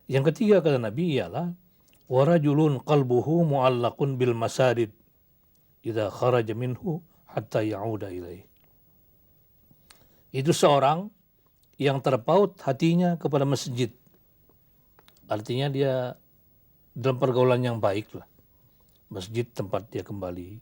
Yang ketiga kata Nabi ialah warajulun qalbuhu mu'allaqun bil masajid idza kharaja minhu hatta ya'uda ilaih. Itu seorang yang terpaut hatinya kepada masjid. Artinya dia dalam pergaulan yang baik lah. Masjid tempat dia kembali.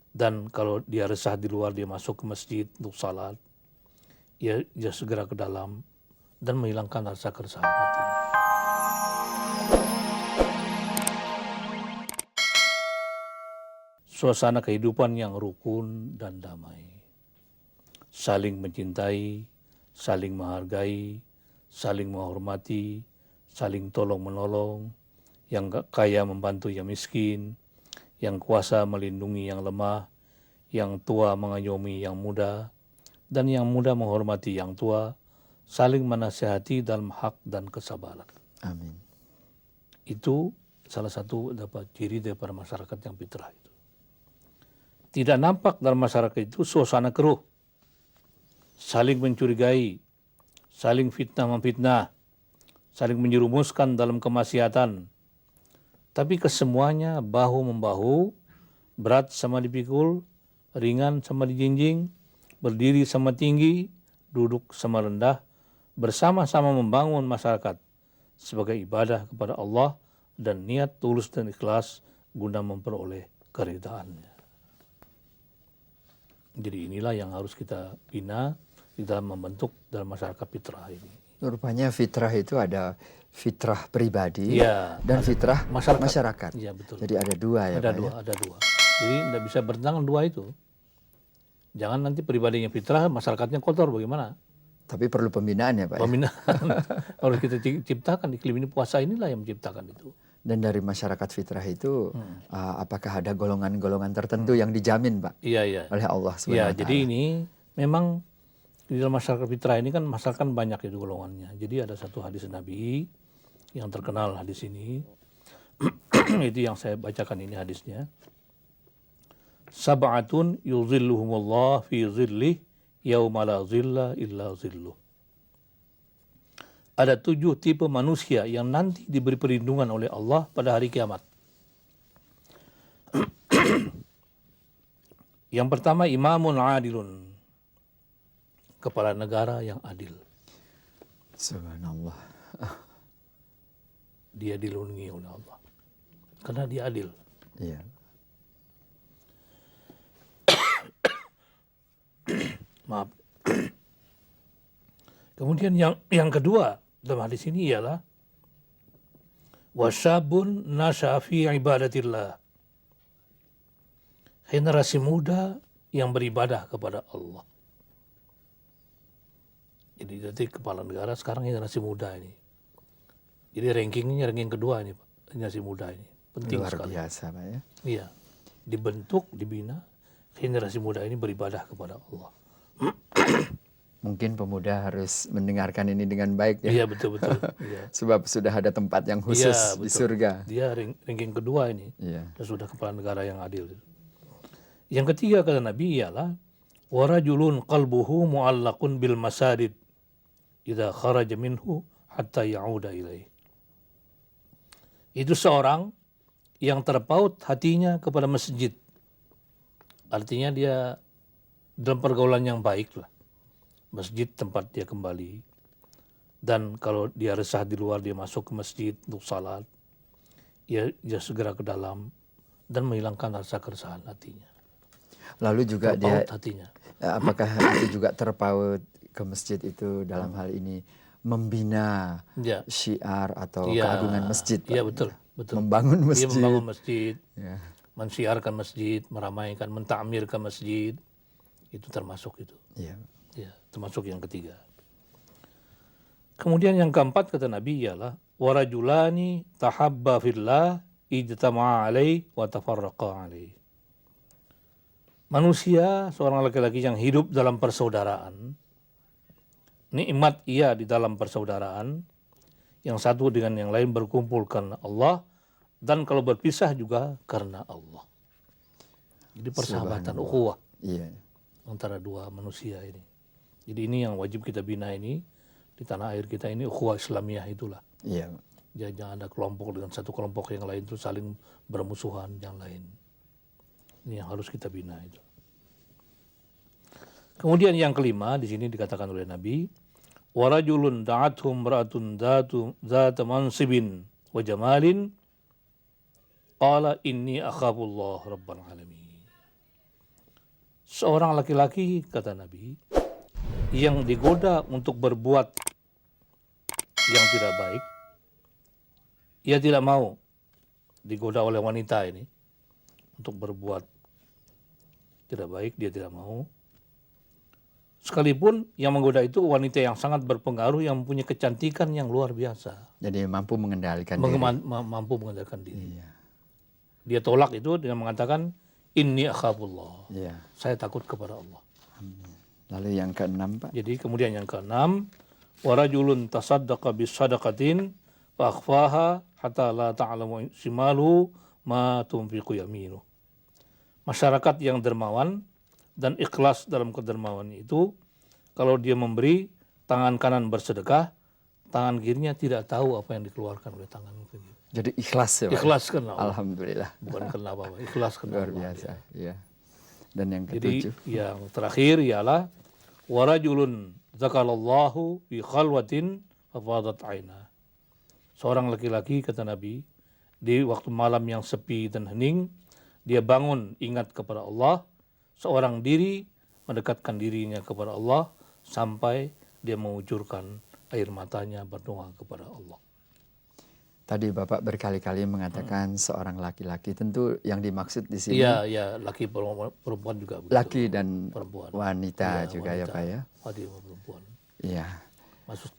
Dan kalau dia resah di luar, dia masuk ke masjid untuk salat. Dia segera ke dalam dan menghilangkan rasa keresahan hatinya. Suasana kehidupan yang rukun dan damai. Saling mencintai, saling menghargai, saling menghormati, saling tolong-menolong, yang kaya membantu yang miskin, yang kuasa melindungi yang lemah, yang tua mengayomi yang muda, dan yang muda menghormati yang tua, saling menasihati dalam hak dan kesabaran. Amin. Itu salah satu dapat ciri daripada masyarakat yang fitrah itu. Tidak nampak dalam masyarakat itu suasana keruh, saling mencurigai, saling fitnah-memfitnah, saling menjerumuskan dalam kemaksiatan. Tapi kesemuanya bahu-membahu, berat sama dipikul, ringan sama dijinjing, berdiri sama tinggi, duduk sama rendah, bersama-sama membangun masyarakat sebagai ibadah kepada Allah dan niat tulus dan ikhlas guna memperoleh keridhaannya. Jadi inilah yang harus kita bina di dalam membentuk dalam masyarakat fitrah ini. Rupanya fitrah itu ada fitrah pribadi Ya, dan fitrah masyarakat. Iya betul. Jadi ada dua ya ada Pak dua, ya? Ada dua. Jadi tidak bisa bertentangan dua itu. Jangan nanti pribadinya fitrah, masyarakatnya kotor bagaimana? Tapi perlu pembinaan ya Pak Pembinaan. Harus kita ciptakan, iklim ini puasa inilah yang menciptakan itu. Dan dari masyarakat fitrah itu apakah ada golongan-golongan tertentu yang dijamin Pak? Iya. Oleh Allah SWT? Iya, jadi ini memang di dalam masyarakat fitrah ini kan masyarakat banyak itu golongannya. Jadi ada satu hadis Nabi yang terkenal hadis ini. Itu yang saya bacakan ini hadisnya. Sab'atun yuzilluhumullah fi zillih yauma la zilla illa zilluh. Ada 7 tipe manusia yang nanti diberi perlindungan oleh Allah pada hari kiamat. Yang pertama, imamun adilun, kepala negara yang adil. Subhanallah. Dia dilindungi oleh Allah karena dia adil. Iya. Maaf. Kemudian yang kedua dalam hadis ini ialah wasyabun nasya'a fi ibadatillah. Generasi muda yang beribadah kepada Allah. Jadi kepala negara sekarang generasi muda ini. Jadi rankingnya ranking kedua ini Pak, generasi muda ini. Penting Luar sekali. biasa Pak ya. Iya. Dibentuk, dibina, generasi muda ini beribadah kepada Allah. Mungkin pemuda harus mendengarkan ini dengan baik ya. Iya betul. Iya. Sebab sudah ada tempat yang khusus di surga. Dia ranking kedua ini. Iya. Dan sudah kepala negara yang adil. Yang ketiga kata Nabi ialah warajulun qalbuhu mu'allaqun bil masajid idza kharaja minhu hatta ya'uda ilaih. Itu seorang yang terpaut hatinya kepada masjid. Artinya dia dalam pergaulan yang baik lah. Masjid tempat dia kembali. Dan kalau dia resah di luar, dia masuk ke masjid untuk salat. Dia segera ke dalam dan menghilangkan rasa keresahan hatinya. Lalu juga terpaut dia hatinya. Apakah itu juga terpaut ke masjid itu dalam hal ini membina syiar atau keagungan masjid Pak? Iya betul. Membangun masjid. Dia membangun masjid. Ya. Mensiarkan masjid, meramaikan, mentakmirkan masjid. Itu termasuk itu. Iya. Ya, termasuk yang ketiga. Kemudian yang keempat kata Nabi ialah warajulani tahabba fillah ijtama'a alaih wa tafarraqa alaih. Manusia, seorang laki-laki yang hidup dalam persaudaraan, nikmat ia di dalam persaudaraan, yang satu dengan yang lain berkumpul karena Allah, dan kalau berpisah juga karena Allah. Jadi persahabatan, ukhuwah antara dua manusia ini. Jadi ini yang wajib kita bina ini, di tanah air kita ini, ukhuwah Islamiyah itulah. Iya. Jangan ada kelompok dengan satu kelompok yang lain itu saling bermusuhan yang lain. Ini yang harus kita bina itu. Kemudian yang kelima di sini dikatakan oleh Nabi, warajulun da'athum ra'atun dzata mansibin wa jamalin qala inni akhafullah rabbal alamin. Seorang laki-laki, kata Nabi, yang digoda untuk berbuat yang tidak baik, ia tidak mau digoda oleh wanita ini untuk berbuat tidak baik, dia tidak mau. Sekalipun yang menggoda itu wanita yang sangat berpengaruh, yang mempunyai kecantikan yang luar biasa. Jadi mampu mengendalikan diri. Mampu mengendalikan diri. Iya. Dia tolak itu dengan mengatakan, inni akhafullah. Iya. Saya takut kepada Allah. Lalu yang keenam, Pak. Jadi kemudian yang keenam, warajulun tasaddaqa bisadaqatin fa akhfaha hatta la ta'lamu shimaluhu ma tunfiqu yaminuh. Masyarakat yang dermawan dan ikhlas dalam kedermawan itu, kalau dia memberi, tangan kanan bersedekah, tangan kirinya tidak tahu apa yang dikeluarkan oleh tangan kiri. Jadi ikhlas ya, Pak? Ikhlas karena Allah. Alhamdulillah. Bukan karena apa-apa, ikhlas karena Luar Allah. biasa, ya. Dan yang Jadi ketujuh. yang terakhir ialah warajulun zakalallahu bi khalwatin fafadat aina. Seorang laki-laki, kata Nabi, di waktu malam yang sepi dan hening, dia bangun ingat kepada Allah, seorang diri mendekatkan dirinya kepada Allah sampai dia mengucurkan air matanya berdoa kepada Allah. Tadi Bapak berkali-kali mengatakan seorang laki-laki. Tentu yang dimaksud di sini Iya, laki perempuan juga begitu. laki dan perempuan. wanita Iya, juga wanita, ya, Pak ya. Wanita perempuan. Iya.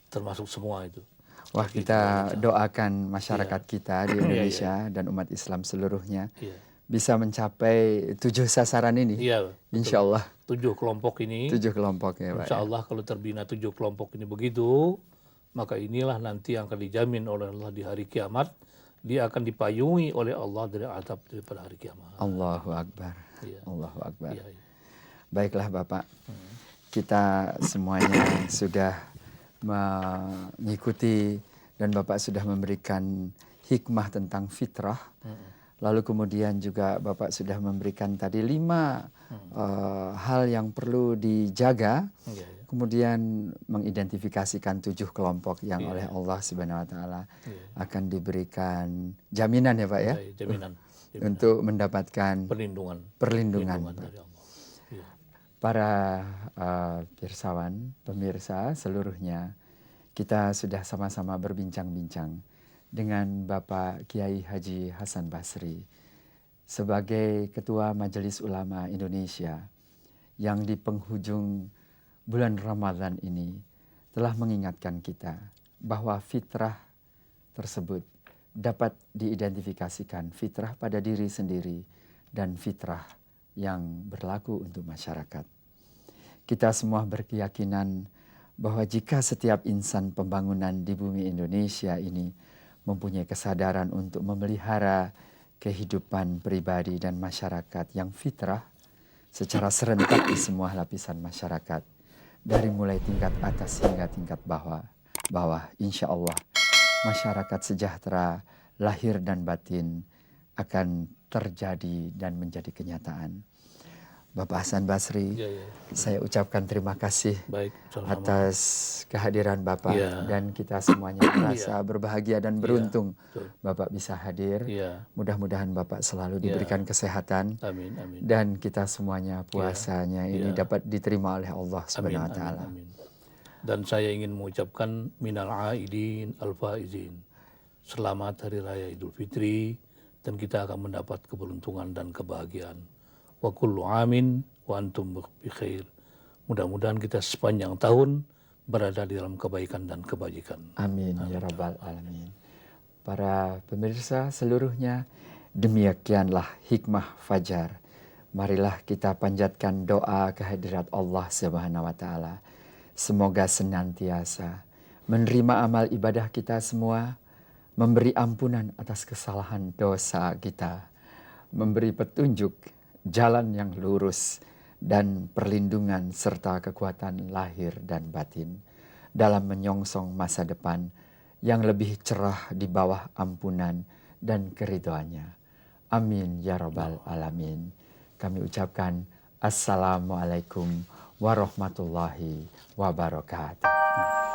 Termasuk semua itu. Wah, kita doakan masyarakat kita di Iya, Indonesia dan umat Islam seluruhnya Iya. bisa mencapai 7 sasaran ini. Iya, Insya Allah. 7 kelompok ini. 7 kelompok ya, Pak. Insya Allah kalau terbina 7 kelompok ini begitu, maka inilah nanti yang akan dijamin oleh Allah di hari kiamat. Dia akan dipayungi oleh Allah dari azab daripada hari kiamat. Allahu Akbar. Iya. Allahu Akbar. Iya, iya. Baiklah Bapak, kita semuanya sudah mengikuti dan Bapak sudah memberikan hikmah tentang fitrah. Lalu kemudian juga Bapak sudah memberikan tadi 5 hal yang perlu dijaga. Iya, iya. Kemudian mengidentifikasikan 7 kelompok yang Iya. oleh Allah Subhanahu Wa Taala Iya. akan diberikan jaminan ya Pak ya, Iya, jaminan untuk mendapatkan perlindungan perlindungan. Pak. dari Allah. Iya. Para pirsawan, pemirsa seluruhnya, kita sudah sama-sama berbincang-bincang dengan Bapak Kiai Haji Hasan Basri sebagai Ketua Majelis Ulama Indonesia yang di penghujung bulan Ramadan ini telah mengingatkan kita bahwa fitrah tersebut dapat diidentifikasikan, fitrah pada diri sendiri dan fitrah yang berlaku untuk masyarakat. Kita semua berkeyakinan bahwa jika setiap insan pembangunan di bumi Indonesia ini mempunyai kesadaran untuk memelihara kehidupan pribadi dan masyarakat yang fitrah secara serentak di semua lapisan masyarakat, dari mulai tingkat atas hingga tingkat bawah, insya Allah masyarakat sejahtera lahir dan batin akan terjadi dan menjadi kenyataan. Bapak Hasan Basri, Iya, iya. saya ucapkan terima kasih Baik, sama-sama. atas kehadiran Bapak Iya. dan kita semuanya merasa berbahagia dan beruntung betul. Bapak bisa hadir. Iya. Mudah-mudahan Bapak selalu Iya. diberikan kesehatan Amin, amin. dan kita semuanya puasanya ini Iya. dapat diterima oleh Allah Amin, Subhanahu wa amin, taala. amin. Dan saya ingin mengucapkan minal aidin al-faizin. Selamat Hari Raya Idul Fitri dan kita akan mendapat keberuntungan dan kebahagiaan. Wa kullu amin wa antum bikhair. Mudah-mudahan kita sepanjang tahun berada di dalam kebaikan dan kebajikan. Amin ya rabbal alamin. Para pemirsa seluruhnya, demikianlah hikmah fajar. Marilah kita panjatkan doa kehadirat Allah Subhanahu wa taala. Semoga senantiasa menerima amal ibadah kita semua, memberi ampunan atas kesalahan dosa kita, memberi petunjuk jalan yang lurus dan perlindungan serta kekuatan lahir dan batin dalam menyongsong masa depan yang lebih cerah di bawah ampunan dan keridhoannya. Amin ya rabbal alamin. Kami ucapkan Assalamualaikum warahmatullahi wabarakatuh.